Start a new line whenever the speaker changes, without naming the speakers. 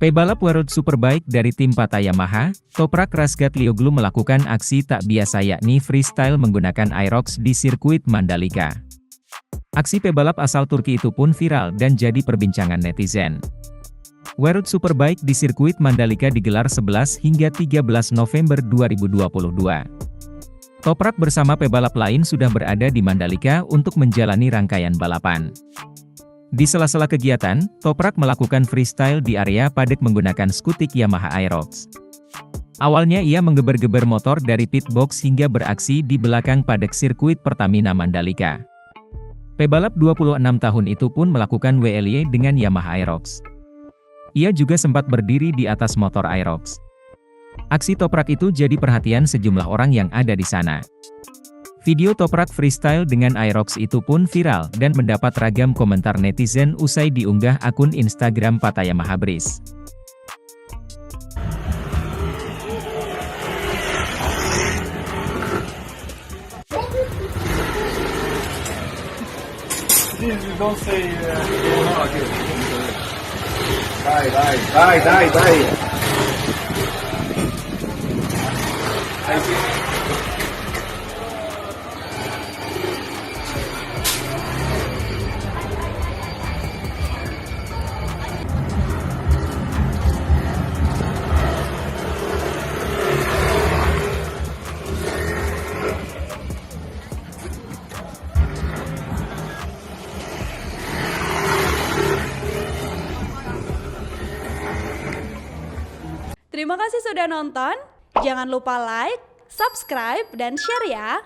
Pebalap World Superbike dari tim Pata Yamaha, Toprak Razgatlioglu melakukan aksi tak biasa yakni freestyle menggunakan Aerox di sirkuit Mandalika. Aksi pebalap asal Turki itu pun viral dan jadi perbincangan netizen. World Superbike di sirkuit Mandalika digelar 11 hingga 13 November 2022. Toprak bersama pebalap lain sudah berada di Mandalika untuk menjalani rangkaian balapan. Di sela-sela kegiatan, Toprak melakukan freestyle di area padek menggunakan skutik Yamaha Aerox. Awalnya ia menggeber-geber motor dari pit box hingga beraksi di belakang padek sirkuit Pertamina Mandalika. Pebalap 26 tahun itu pun melakukan WLY dengan Yamaha Aerox. Ia juga sempat berdiri di atas motor Aerox. Aksi Toprak itu jadi perhatian sejumlah orang yang ada di sana. Video Toprak freestyle dengan Aerox itu pun viral dan mendapat ragam komentar netizen usai diunggah akun Instagram Pata Yamaha Bris.
Terima kasih sudah nonton. Jangan lupa like, subscribe, dan share ya.